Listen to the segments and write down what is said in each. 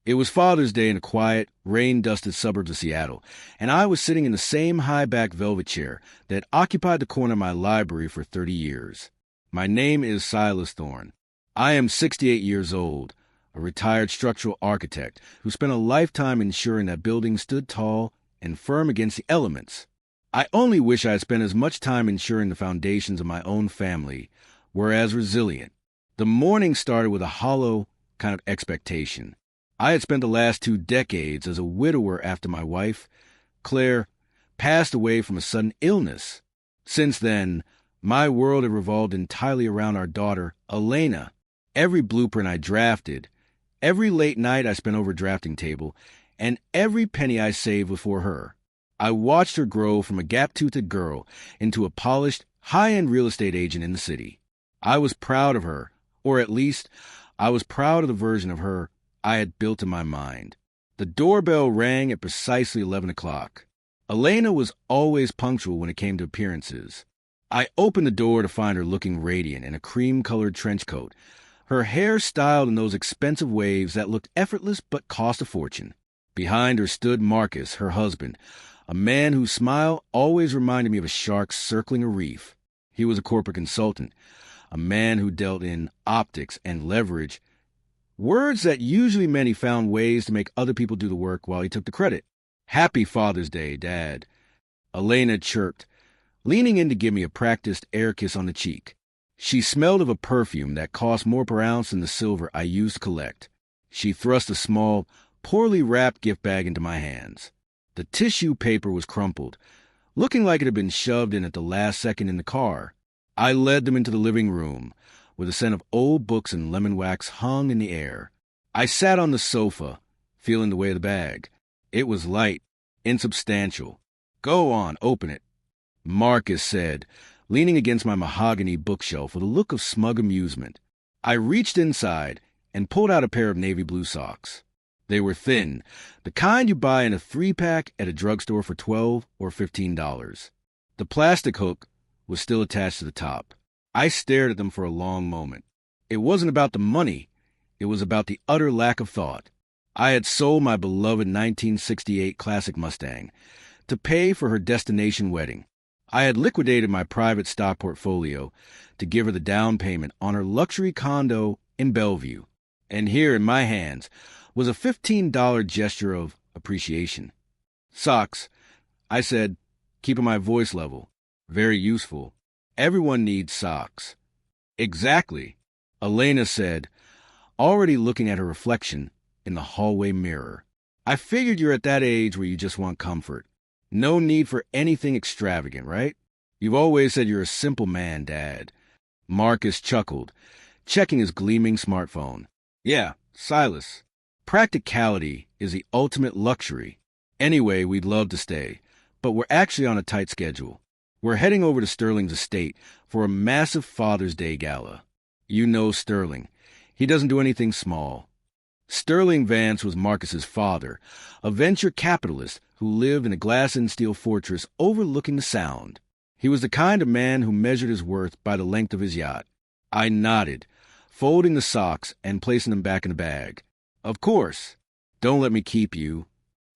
It was Father's Day in the quiet, rain-dusted suburbs of Seattle, and I was sitting in the same high-back velvet chair that occupied the corner of my library for 30 years. My name is Silas Thorne. I am 68 years old, a retired structural architect who spent a lifetime ensuring that buildings stood tall and firm against the elements. I only wish I had spent as much time ensuring the foundations of my own family were as resilient. The morning started with a hollow kind of expectation. I had spent the last 2 decades as a widower after my wife, Claire, passed away from a sudden illness. Since then, my world had revolved entirely around our daughter, Elena. Every blueprint I drafted, every late night I spent over a drafting table, and every penny I saved was for her. I watched her grow from a gap-toothed girl into a polished, high-end real estate agent in the city. I was proud of her, or at least, I was proud of the version of her I had built in my mind. The doorbell rang at precisely 11 o'clock. Elena was always punctual when it came to appearances. I opened the door to find her looking radiant in a cream-colored trench coat, her hair styled in those expensive waves that looked effortless but cost a fortune. Behind her stood Marcus, her husband, a man whose smile always reminded me of a shark circling a reef. He was a corporate consultant, a man who dealt in optics and leverage, words that usually meant he found ways to make other people do the work while he took the credit. "Happy Father's Day, Dad," Elena chirped, leaning in to give me a practiced air kiss on the cheek. She smelled of a perfume that cost more per ounce than the silver I used to collect. She thrust a small, poorly wrapped gift bag into my hands. The tissue paper was crumpled, looking like it had been shoved in at the last second in the car. I led them into the living room, where the scent of old books and lemon wax hung in the air. I sat on the sofa, feeling the weight of the bag. It was light, insubstantial. "Go on, open it," Marcus said, leaning against my mahogany bookshelf with a look of smug amusement. I reached inside and pulled out a pair of navy blue socks. They were thin, the kind you buy in a 3-pack at a drugstore for $12 or $15. The plastic hook was still attached to the top. I stared at them for a long moment. It wasn't about the money. It was about the utter lack of thought. I had sold my beloved 1968 Classic Mustang to pay for her destination wedding. I had liquidated my private stock portfolio to give her the down payment on her luxury condo in Bellevue. And here in my hands was a $15 gesture of appreciation. "Socks," I said, keeping my voice level. "Very useful. Everyone needs socks." "Exactly," Elena said, already looking at her reflection in the hallway mirror. "I figured you're at that age where you just want comfort. No need for anything extravagant, right? You've always said you're a simple man, Dad." Marcus chuckled, checking his gleaming smartphone. "Yeah, Silas. Practicality is the ultimate luxury. Anyway, we'd love to stay, but we're actually on a tight schedule. We're heading over to Sterling's estate for a massive Father's Day gala. You know Sterling. He doesn't do anything small." Sterling Vance was Marcus's father, a venture capitalist who lived in a glass and steel fortress overlooking the Sound. He was the kind of man who measured his worth by the length of his yacht. I nodded, folding the socks and placing them back in the bag. "Of course. Don't let me keep you."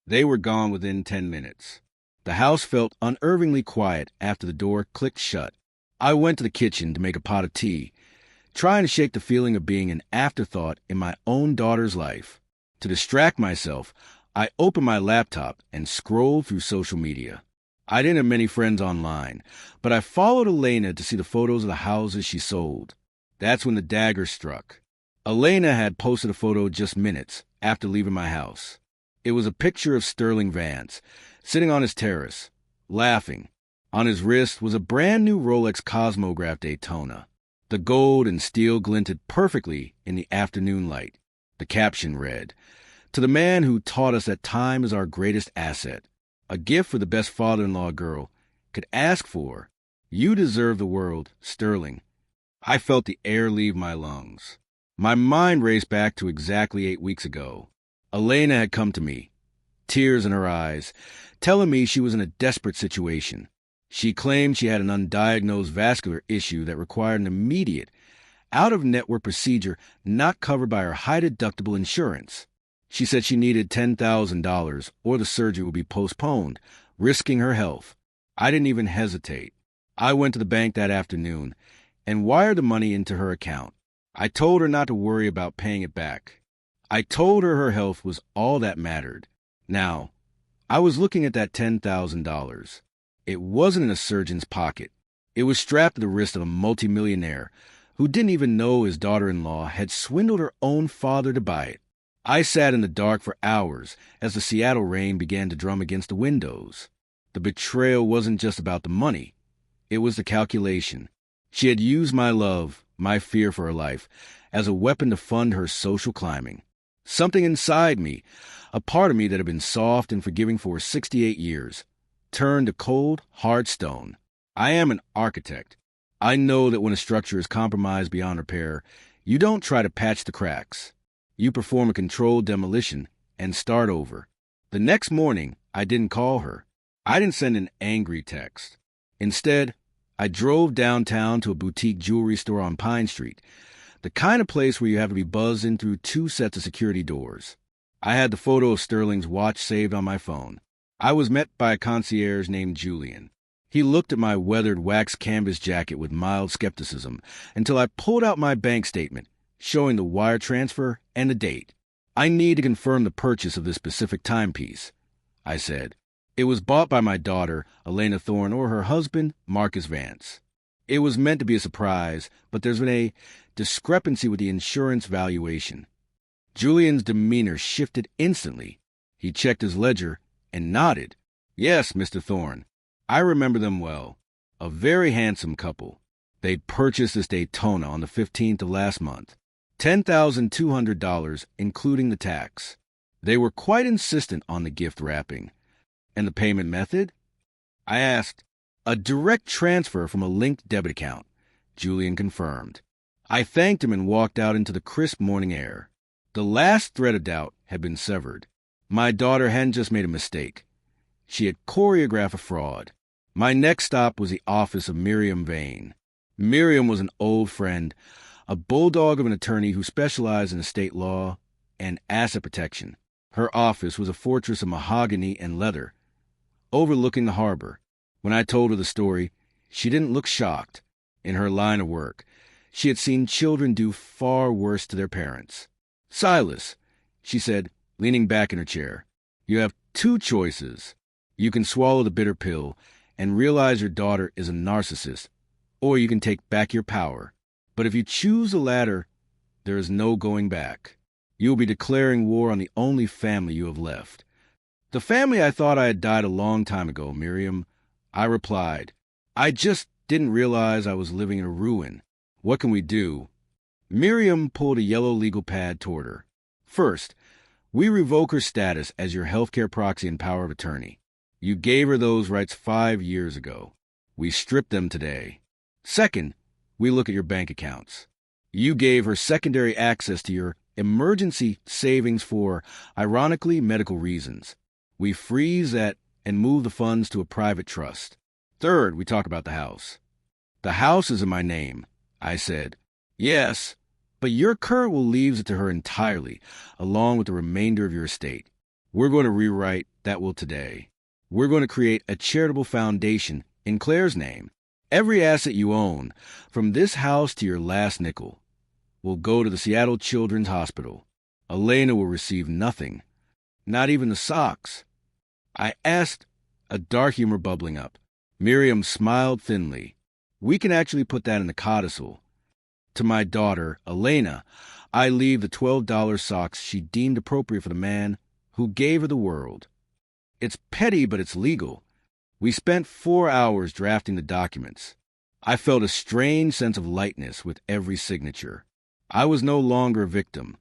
They were gone within 10 minutes. The house felt unnervingly quiet after the door clicked shut. I went to the kitchen to make a pot of tea, trying to shake the feeling of being an afterthought in my own daughter's life. To distract myself, I opened my laptop and scrolled through social media. I didn't have many friends online, but I followed Elena to see the photos of the houses she sold. That's when the dagger struck. Elena had posted a photo just minutes after leaving my house. It was a picture of Sterling Vance, sitting on his terrace, laughing. On his wrist was a brand new Rolex Cosmograph Daytona. The gold and steel glinted perfectly in the afternoon light. The caption read, "To the man who taught us that time is our greatest asset. A gift for the best father-in-law girl could ask for. You deserve the world, Sterling." I felt the air leave my lungs. My mind raced back to exactly 8 weeks ago. Elena had come to me, tears in her eyes, telling me she was in a desperate situation. She claimed she had an undiagnosed vascular issue that required an immediate, out-of-network procedure not covered by her high-deductible insurance. She said she needed $10,000 or the surgery would be postponed, risking her health. I didn't even hesitate. I went to the bank that afternoon and wired the money into her account. I told her not to worry about paying it back. I told her her health was all that mattered. Now, I was looking at that $10,000. It wasn't in a surgeon's pocket. It was strapped to the wrist of a multimillionaire who didn't even know his daughter-in-law had swindled her own father to buy it. I sat in the dark for hours as the Seattle rain began to drum against the windows. The betrayal wasn't just about the money. It was the calculation. She had used my love, my fear for her life, as a weapon to fund her social climbing. Something inside me, a part of me that had been soft and forgiving for 68 years, turned to cold, hard stone. I am an architect. I know that when a structure is compromised beyond repair, you don't try to patch the cracks. You perform a controlled demolition and start over. The next morning, I didn't call her. I didn't send an angry text. Instead, I drove downtown to a boutique jewelry store on Pine Street, the kind of place where you have to be buzzed in through 2 sets of security doors. I had the photo of Sterling's watch saved on my phone. I was met by a concierge named Julian. He looked at my weathered wax canvas jacket with mild skepticism until I pulled out my bank statement, showing the wire transfer and the date. I need to confirm the purchase of this specific timepiece, I said. It was bought by my daughter, Elena Thorne, or her husband, Marcus Vance. It was meant to be a surprise, but there's been a discrepancy with the insurance valuation. Julian's demeanor shifted instantly. He checked his ledger and nodded. Yes, Mr. Thorne. I remember them well. A very handsome couple. They'd purchased this Daytona on the 15th of last month. $10,200, including the tax. They were quite insistent on the gift wrapping. And the payment method? I asked. A direct transfer from a linked debit account, Julian confirmed. I thanked him and walked out into the crisp morning air. The last thread of doubt had been severed. My daughter hadn't just made a mistake. She had choreographed a fraud. My next stop was the office of Miriam Vane. Miriam was an old friend, a bulldog of an attorney who specialized in estate law and asset protection. Her office was a fortress of mahogany and leather, overlooking the harbor. When I told her the story, she didn't look shocked. In her line of work, she had seen children do far worse to their parents. Silas, she said, leaning back in her chair, you have 2 choices. You can swallow the bitter pill and realize your daughter is a narcissist, or you can take back your power. But if you choose the latter, there is no going back. You will be declaring war on the only family you have left. The family I thought I had died a long time ago, Miriam, I replied. I just didn't realize I was living in a ruin. What can we do? Miriam pulled a yellow legal pad toward her. First, we revoke her status as your healthcare proxy and power of attorney. You gave her those rights 5 years ago. We strip them today. Second, we look at your bank accounts. You gave her secondary access to your emergency savings for, ironically, medical reasons. We freeze that and move the funds to a private trust. Third, we talk about the house. The house is in my name, I said. Yes, but your current will leaves it to her entirely, along with the remainder of your estate. We're going to rewrite that will today. We're going to create a charitable foundation in Claire's name. Every asset you own, from this house to your last nickel, will go to the Seattle Children's Hospital. Elena will receive nothing, not even the socks. I asked, a dark humor bubbling up. Miriam smiled thinly. We can actually put that in the codicil. To my daughter, Elena, I leave the $12 socks she deemed appropriate for the man who gave her the world. It's petty, but it's legal. We spent 4 hours drafting the documents. I felt a strange sense of lightness with every signature. I was no longer a victim.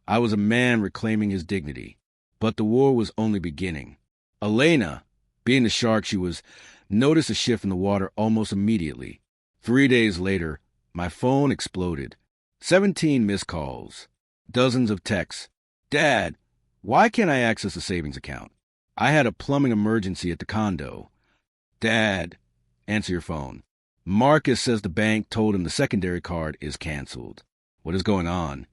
I was a man reclaiming his dignity. But the war was only beginning. Elena, being the shark she was, noticed a shift in the water almost immediately. 3 days later, my phone exploded. 17 missed calls. Dozens of texts. Dad, why can't I access a savings account? I had a plumbing emergency at the condo. Dad, answer your phone. Marcus says the bank told him the secondary card is canceled. What is going on?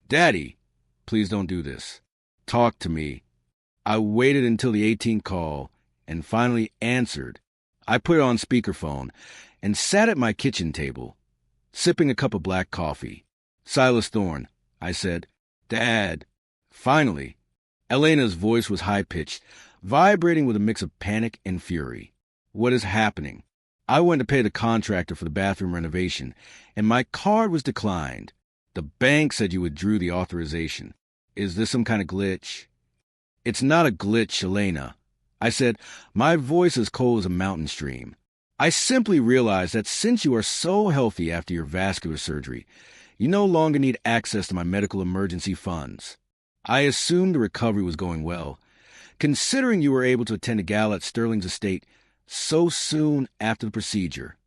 Daddy, please don't do this. Talk to me. I waited until the 18th call and finally answered. I put it on speakerphone and sat at my kitchen table, sipping a cup of black coffee. Silas Thorne, I said. Dad. Finally. Elena's voice was high-pitched, vibrating with a mix of panic and fury. What is happening? I went to pay the contractor for the bathroom renovation, and my card was declined. The bank said you withdrew the authorization. Is this some kind of glitch? It's not a glitch, Elena. I said, my voice as cold as a mountain stream. I simply realized that since you are so healthy after your vascular surgery, you no longer need access to my medical emergency funds. I assumed the recovery was going well, considering you were able to attend a gala at Sterling's estate so soon after the procedure.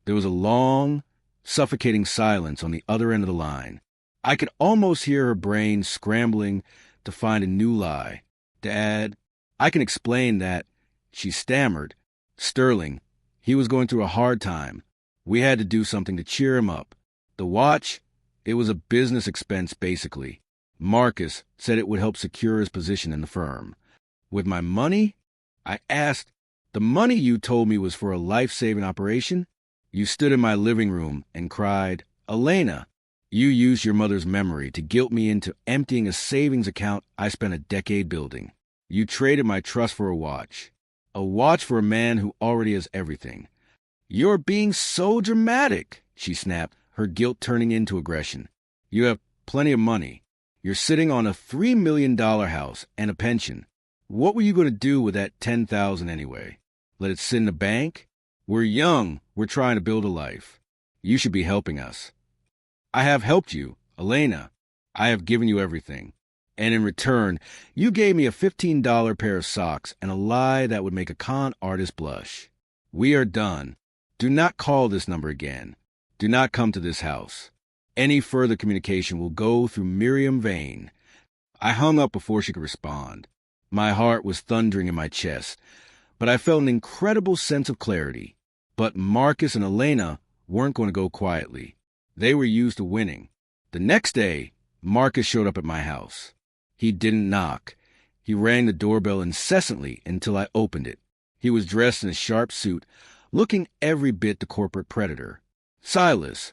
There was a long, suffocating silence on the other end of the line. I could almost hear her brain scrambling to find a new lie. Dad, I can explain that, she stammered. Sterling, he was going through a hard time. We had to do something to cheer him up. The watch, it was a business expense, basically. Marcus said it would help secure his position in the firm. With my money? I asked. The money you told me was for a life-saving operation? You stood in my living room and cried, Elena, you used your mother's memory to guilt me into emptying a savings account I spent a decade building. You traded my trust for a watch for a man who already has everything. You're being so dramatic, she snapped, her guilt turning into aggression. You have plenty of money. You're sitting on a $3 million house and a pension. What were you going to do with that $10,000 anyway? Let it sit in the bank? We're young. We're trying to build a life. You should be helping us. I have helped you, Elena. I have given you everything. And in return, you gave me a $15 pair of socks and a lie that would make a con artist blush. We are done. Do not call this number again. Do not come to this house. Any further communication will go through Miriam Vane. I hung up before she could respond. My heart was thundering in my chest, but I felt an incredible sense of clarity. But Marcus and Elena weren't going to go quietly. They were used to winning. The next day, Marcus showed up at my house. He didn't knock. He rang the doorbell incessantly until I opened it. He was dressed in a sharp suit, looking every bit the corporate predator. Silas,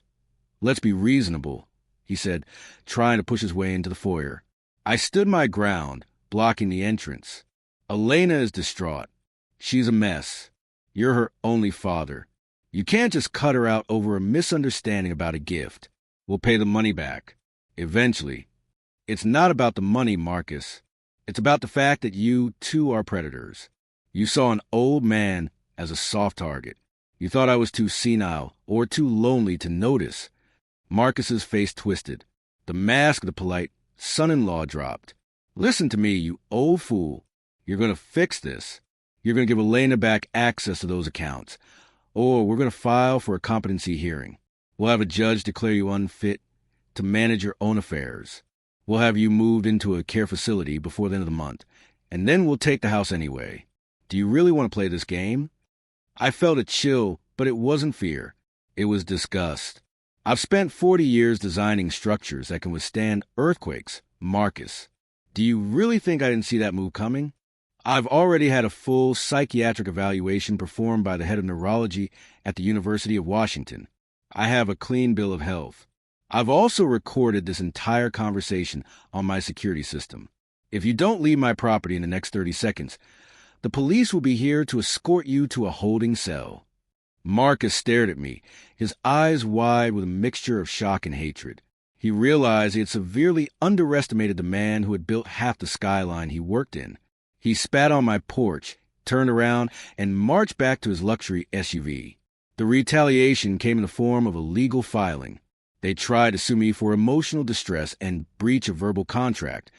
let's be reasonable, he said, trying to push his way into the foyer. I stood my ground, blocking the entrance. Elena is distraught. She's a mess. You're her only father. You can't just cut her out over a misunderstanding about a gift. We'll pay the money back. Eventually. It's not about the money, Marcus. It's about the fact that you, too, are predators. You saw an old man as a soft target. You thought I was too senile or too lonely to notice. Marcus's face twisted. The mask of the polite son-in-law dropped. Listen to me, you old fool. You're going to fix this. You're going to give Elena back access to those accounts. Or we're going to file for a competency hearing. We'll have a judge declare you unfit to manage your own affairs. We'll have you moved into a care facility before the end of the month, and then we'll take the house anyway. Do you really want to play this game? I felt a chill, but it wasn't fear. It was disgust. I've spent 40 years designing structures that can withstand earthquakes, Marcus. Do you really think I didn't see that move coming? I've already had a full psychiatric evaluation performed by the head of neurology at the University of Washington. I have a clean bill of health. I've also recorded this entire conversation on my security system. If you don't leave my property in the next 30 seconds, the police will be here to escort you to a holding cell. Marcus stared at me, his eyes wide with a mixture of shock and hatred. He realized he had severely underestimated the man who had built half the skyline he worked in. He spat on my porch, turned around, and marched back to his luxury SUV. The retaliation came in the form of a legal filing. They tried to sue me for emotional distress and breach of verbal contract,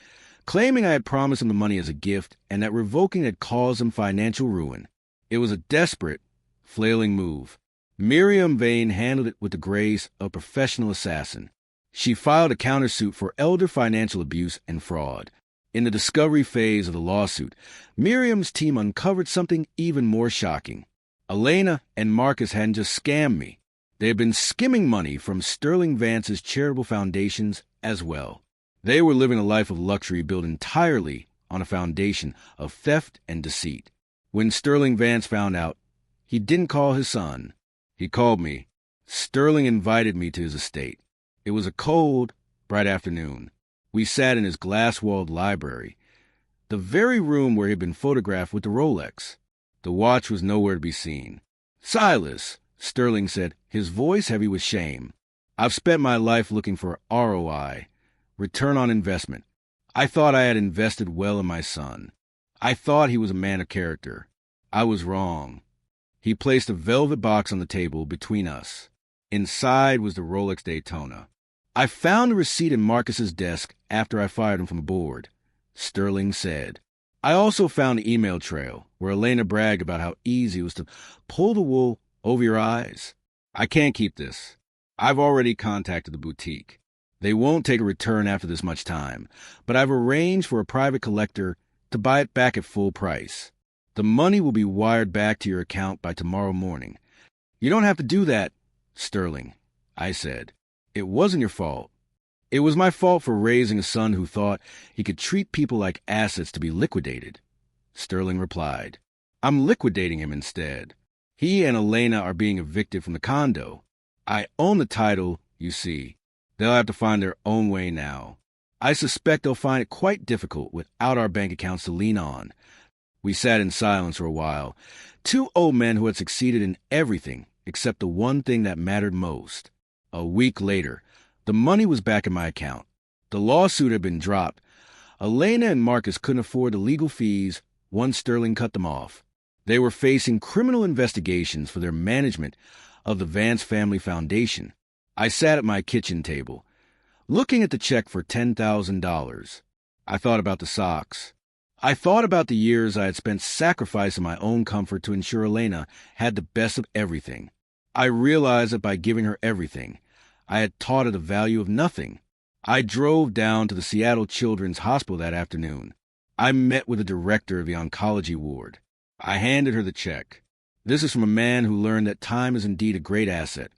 claiming I had promised them the money as a gift and that revoking had caused them financial ruin. It was a desperate, flailing move. Miriam Vane handled it with the grace of a professional assassin. She filed a countersuit for elder financial abuse and fraud. In the discovery phase of the lawsuit, Miriam's team uncovered something even more shocking. Elena and Marcus hadn't just scammed me. They had been skimming money from Sterling Vance's charitable foundations as well. They were living a life of luxury built entirely on a foundation of theft and deceit. When Sterling Vance found out, he didn't call his son. He called me. Sterling invited me to his estate. It was a cold, bright afternoon. We sat in his glass-walled library, the very room where he had been photographed with the Rolex. The watch was nowhere to be seen. "Silas," Sterling said, his voice heavy with shame, "I've spent my life looking for ROI, return on investment. I thought I had invested well in my son. I thought he was a man of character. I was wrong." He placed a velvet box on the table between us. Inside was the Rolex Daytona. "I found a receipt in Marcus's desk after I fired him from the board," Sterling said. "I also found an email trail where Elena bragged about how easy it was to pull the wool over your eyes. I can't keep this. I've already contacted the boutique. They won't take a return after this much time, but I've arranged for a private collector to buy it back at full price. The money will be wired back to your account by tomorrow morning." "You don't have to do that, Sterling," I said. "It wasn't your fault. It was my fault for raising a son who thought he could treat people like assets to be liquidated." Sterling replied, "I'm liquidating him instead. He and Elena are being evicted from the condo. I own the title, you see. They'll have to find their own way now. I suspect they'll find it quite difficult without our bank accounts to lean on." We sat in silence for a while, two old men who had succeeded in everything except the one thing that mattered most. A week later, the money was back in my account. The lawsuit had been dropped. Elena and Marcus couldn't afford the legal fees once Sterling cut them off. They were facing criminal investigations for their management of the Vance Family Foundation. I sat at my kitchen table, looking at the check for $10,000. I thought about the socks. I thought about the years I had spent sacrificing my own comfort to ensure Elena had the best of everything. I realized that by giving her everything, I had taught her the value of nothing. I drove down to the Seattle Children's Hospital that afternoon. I met with the director of the oncology ward. I handed her the check. This is from a man who learned that time is indeed a great asset.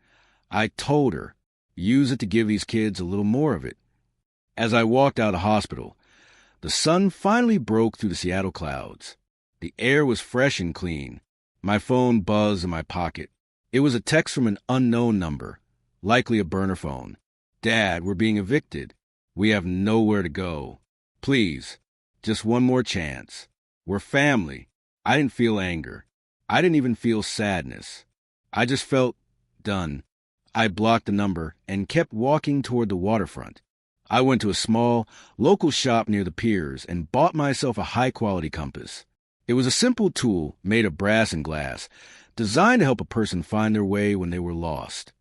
I told her, use it to give these kids a little more of it. As I walked out of the hospital, the sun finally broke through the Seattle clouds. The air was fresh and clean. My phone buzzed in my pocket. It was a text from an unknown number, likely a burner phone. "Dad, we're being evicted. We have nowhere to go. Please, just one more chance. We're family." I didn't feel anger. I didn't even feel sadness. I just felt done. I blocked the number and kept walking toward the waterfront. I went to a small, local shop near the piers and bought myself a high-quality compass. It was a simple tool made of brass and glass, designed to help a person find their way when they were lost.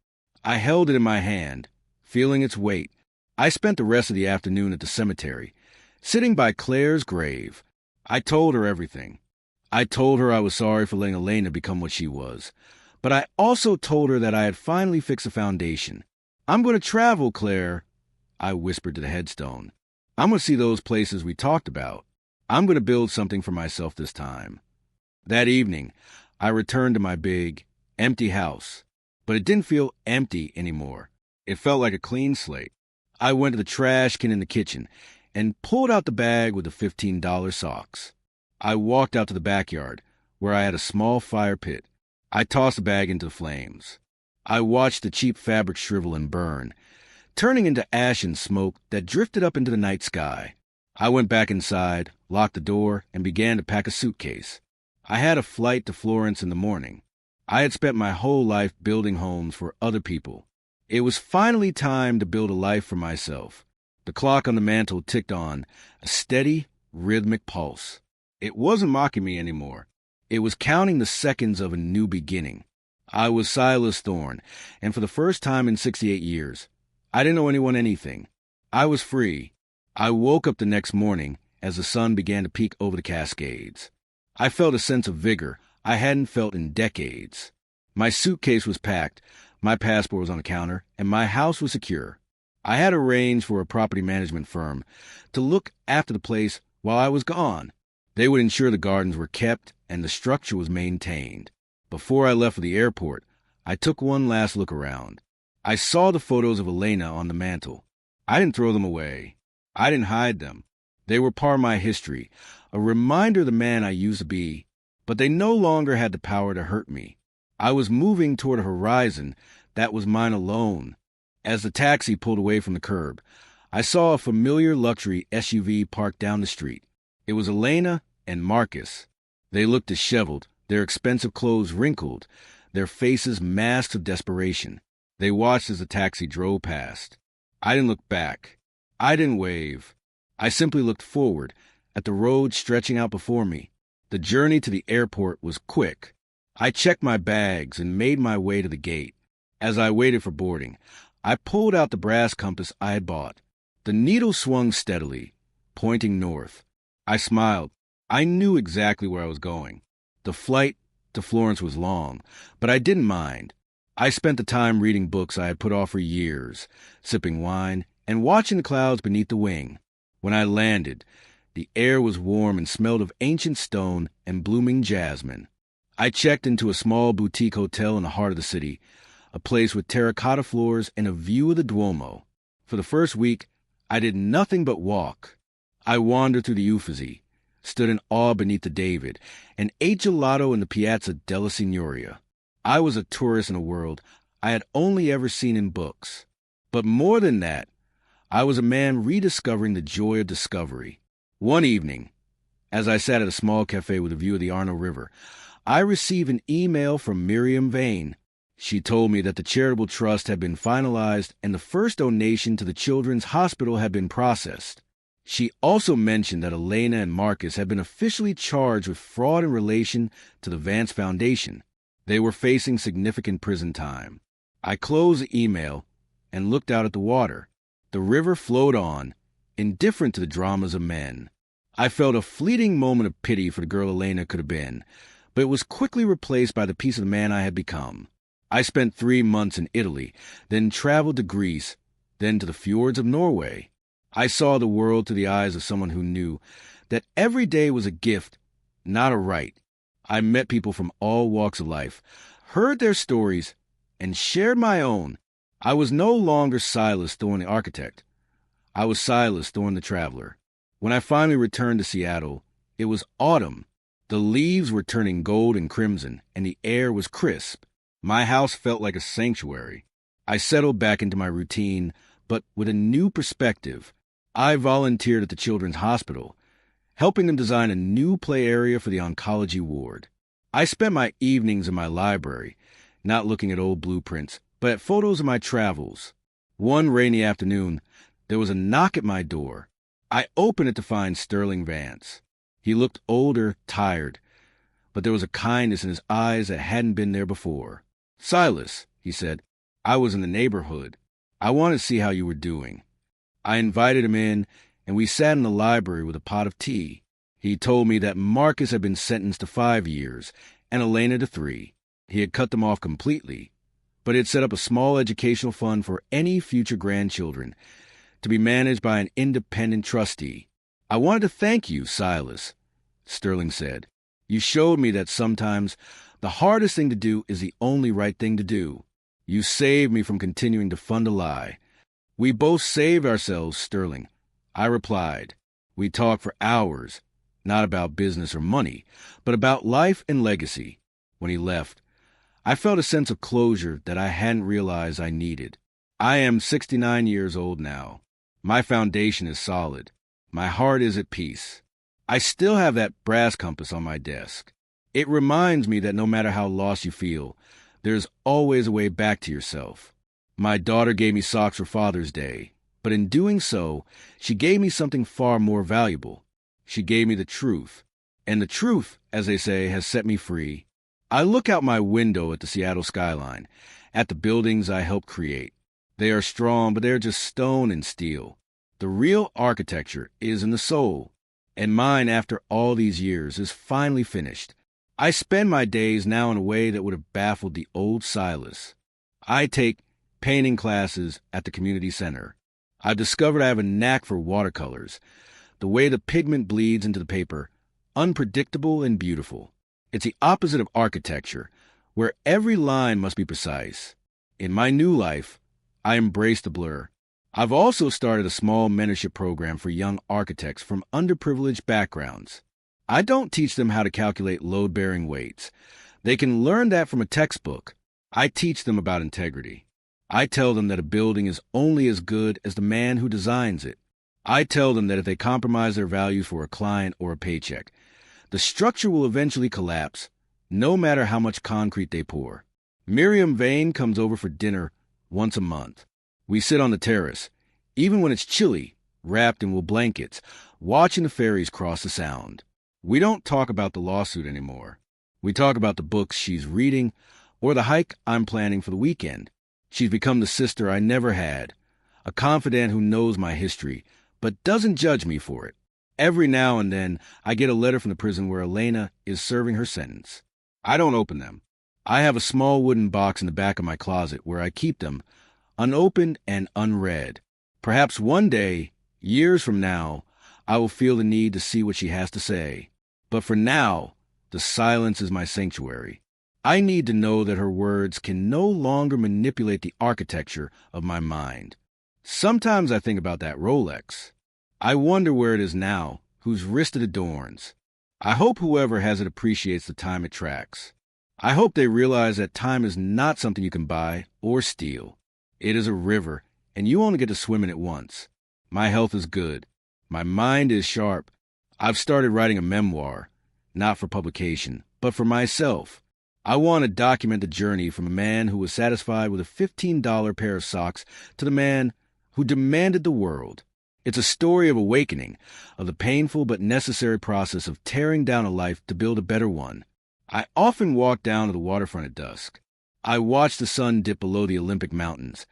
I held it in my hand, feeling its weight. I spent the rest of the afternoon at the cemetery, sitting by Claire's grave. I told her everything. I told her I was sorry for letting Elena become what she was, but I also told her that I had finally fixed the foundation. "I'm going to travel, Claire," I whispered to the headstone. "I'm going to see those places we talked about. I'm going to build something for myself this time." That evening, I returned to my big, empty house, but it didn't feel empty anymore. It felt like a clean slate. I went to the trash can in the kitchen and pulled out the bag with the $15 socks. I walked out to the backyard, where I had a small fire pit. I tossed the bag into the flames. I watched the cheap fabric shrivel and burn, turning into ash and smoke that drifted up into the night sky. I went back inside, locked the door, and began to pack a suitcase. I had a flight to Florence in the morning. I had spent my whole life building homes for other people. It was finally time to build a life for myself. The clock on the mantel ticked on, a steady, rhythmic pulse. It wasn't mocking me anymore. It was counting the seconds of a new beginning. I was Silas Thorne, and for the first time in 68 years, I didn't owe anyone anything. I was free. I woke up the next morning as the sun began to peek over the Cascades. I felt a sense of vigor I hadn't felt in decades. My suitcase was packed, my passport was on the counter, and my house was secure. I had arranged for a property management firm to look after the place while I was gone. They would ensure the gardens were kept and the structure was maintained. Before I left for the airport, I took one last look around. I saw the photos of Elena on the mantel. I didn't throw them away. I didn't hide them. They were part of my history, a reminder of the man I used to be, but they no longer had the power to hurt me. I was moving toward a horizon that was mine alone. As the taxi pulled away from the curb, I saw a familiar luxury SUV parked down the street. It was Elena and Marcus. They looked disheveled, their expensive clothes wrinkled, their faces masks of desperation. They watched as the taxi drove past. I didn't look back. I didn't wave. I simply looked forward, at the road stretching out before me. The journey to the airport was quick. I checked my bags and made my way to the gate. As I waited for boarding, I pulled out the brass compass I had bought. The needle swung steadily, pointing north. I smiled. I knew exactly where I was going. The flight to Florence was long, but I didn't mind. I spent the time reading books I had put off for years, sipping wine, and watching the clouds beneath the wing. When I landed, the air was warm and smelled of ancient stone and blooming jasmine. I checked into a small boutique hotel in the heart of the city, a place with terracotta floors and a view of the Duomo. For the first week, I did nothing but walk. I wandered through the Uffizi, stood in awe beneath the David, and ate gelato in the Piazza della Signoria. I was a tourist in a world I had only ever seen in books. But more than that, I was a man rediscovering the joy of discovery. One evening, as I sat at a small cafe with a view of the Arno River, I received an email from Miriam Vane. She told me that the charitable trust had been finalized and the first donation to the Children's Hospital had been processed. She also mentioned that Elena and Marcus had been officially charged with fraud in relation to the Vance Foundation. They were facing significant prison time. I closed the email and looked out at the water. The river flowed on, indifferent to the dramas of men. I felt a fleeting moment of pity for the girl Elena could have been, but it was quickly replaced by the piece of the man I had become. I spent 3 months in Italy, then traveled to Greece, then to the fjords of Norway. I saw the world through the eyes of someone who knew that every day was a gift, not a right. I met people from all walks of life, heard their stories, and shared my own. I was no longer Silas Thorne the architect. I was Silas Thorne the traveler. When I finally returned to Seattle, it was autumn. The leaves were turning gold and crimson, and the air was crisp. My house felt like a sanctuary. I settled back into my routine, but with a new perspective. I volunteered at the Children's Hospital, helping them design a new play area for the oncology ward. I spent my evenings in my library, not looking at old blueprints, but at photos of my travels. One rainy afternoon, there was a knock at my door. I opened it to find Sterling Vance. He looked older, tired, but there was a kindness in his eyes that hadn't been there before. "Silas," he said, "I was in the neighborhood. I wanted to see how you were doing." I invited him in, and we sat in the library with a pot of tea. He told me that Marcus had been sentenced to 5 years and Elena to 3. He had cut them off completely, but had set up a small educational fund for any future grandchildren, to be managed by an independent trustee. "I wanted to thank you, Silas," Sterling said. "You showed me that sometimes the hardest thing to do is the only right thing to do. You saved me from continuing to fund a lie." "We both saved ourselves, Sterling," I replied. We talked for hours, not about business or money, but about life and legacy. When he left, I felt a sense of closure that I hadn't realized I needed. I am 69 years old now. My foundation is solid. My heart is at peace. I still have that brass compass on my desk. It reminds me that no matter how lost you feel, there's always a way back to yourself. My daughter gave me socks for Father's Day, but in doing so, she gave me something far more valuable. She gave me the truth. And the truth, as they say, has set me free. I look out my window at the Seattle skyline, at the buildings I helped create. They are strong, but they're just stone and steel. The real architecture is in the soul, and mine, after all these years, is finally finished. I spend my days now in a way that would have baffled the old Silas. I take painting classes at the community center. I've discovered I have a knack for watercolors, the way the pigment bleeds into the paper, unpredictable and beautiful. It's the opposite of architecture, where every line must be precise. In my new life, I embrace the blur. I've also started a small mentorship program for young architects from underprivileged backgrounds. I don't teach them how to calculate load-bearing weights. They can learn that from a textbook. I teach them about integrity. I tell them that a building is only as good as the man who designs it. I tell them that if they compromise their values for a client or a paycheck, the structure will eventually collapse, no matter how much concrete they pour. Miriam Vane comes over for dinner once a month. We sit on the terrace, even when it's chilly, wrapped in wool blankets, watching the ferries cross the Sound. We don't talk about the lawsuit anymore. We talk about the books she's reading or the hike I'm planning for the weekend. She's become the sister I never had, a confidant who knows my history, but doesn't judge me for it. Every now and then, I get a letter from the prison where Elena is serving her sentence. I don't open them. I have a small wooden box in the back of my closet where I keep them, unopened and unread. Perhaps one day, years from now, I will feel the need to see what she has to say. But for now, the silence is my sanctuary. I need to know that her words can no longer manipulate the architecture of my mind. Sometimes I think about that Rolex. I wonder where it is now, whose wrist it adorns. I hope whoever has it appreciates the time it tracks. I hope they realize that time is not something you can buy or steal. It is a river, and you only get to swim in it once. My health is good. My mind is sharp. I've started writing a memoir, not for publication, but for myself. I want to document the journey from a man who was satisfied with a $15 pair of socks to the man who demanded the world. It's a story of awakening, of the painful but necessary process of tearing down a life to build a better one. I often walk down to the waterfront at dusk. I watch the sun dip below the Olympic mountains,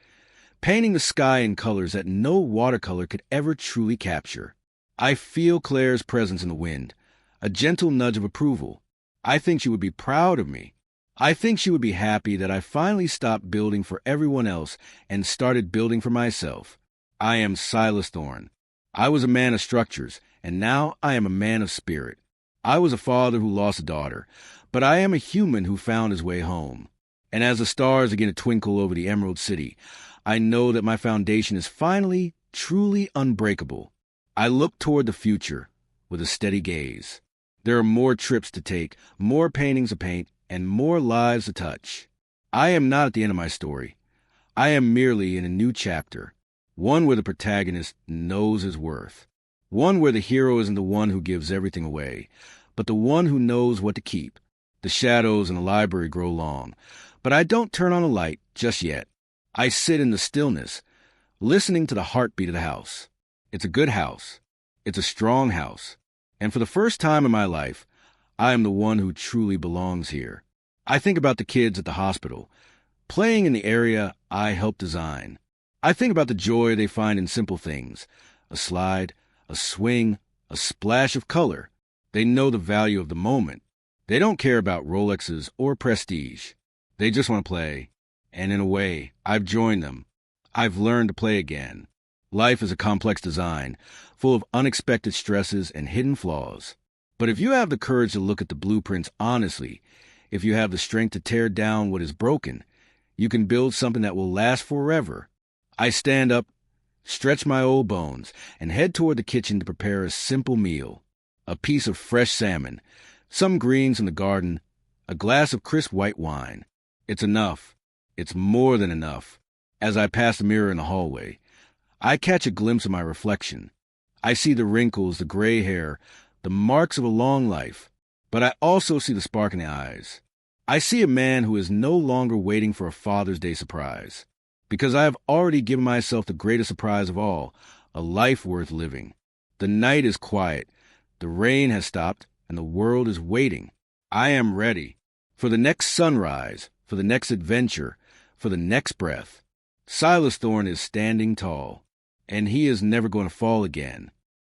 painting the sky in colors that no watercolor could ever truly capture. I feel Claire's presence in the wind, a gentle nudge of approval. I think she would be proud of me. I think she would be happy that I finally stopped building for everyone else and started building for myself. I am Silas Thorne. I was a man of structures, and now I am a man of spirit. I was a father who lost a daughter, but I am a human who found his way home. And as the stars begin to twinkle over the Emerald City, I know that my foundation is finally, truly unbreakable. I look toward the future with a steady gaze. There are more trips to take, more paintings to paint, and more lives to touch. I am not at the end of my story. I am merely in a new chapter, one where the protagonist knows his worth, one where the hero isn't the one who gives everything away, but the one who knows what to keep. The shadows in the library grow long, but I don't turn on a light just yet. I sit in the stillness, listening to the heartbeat of the house. It's a good house. It's a strong house. And for the first time in my life, I am the one who truly belongs here. I think about the kids at the hospital, playing in the area I helped design. I think about the joy they find in simple things, a slide, a swing, a splash of color. They know the value of the moment. They don't care about Rolexes or prestige. They just want to play. And in a way, I've joined them. I've learned to play again. Life is a complex design, full of unexpected stresses and hidden flaws. But if you have the courage to look at the blueprints honestly, if you have the strength to tear down what is broken, you can build something that will last forever. I stand up, stretch my old bones, and head toward the kitchen to prepare a simple meal. A piece of fresh salmon, some greens in the garden, a glass of crisp white wine. It's enough. It's more than enough. As I pass the mirror in the hallway, I catch a glimpse of my reflection. I see the wrinkles, the gray hair, the marks of a long life, but I also see the spark in the eyes. I see a man who is no longer waiting for a Father's Day surprise, because I have already given myself the greatest surprise of all, a life worth living. The night is quiet, the rain has stopped, and the world is waiting. I am ready for the next sunrise, for the next adventure, for the next breath. Silas Thorne is standing tall, and he is never going to fall again.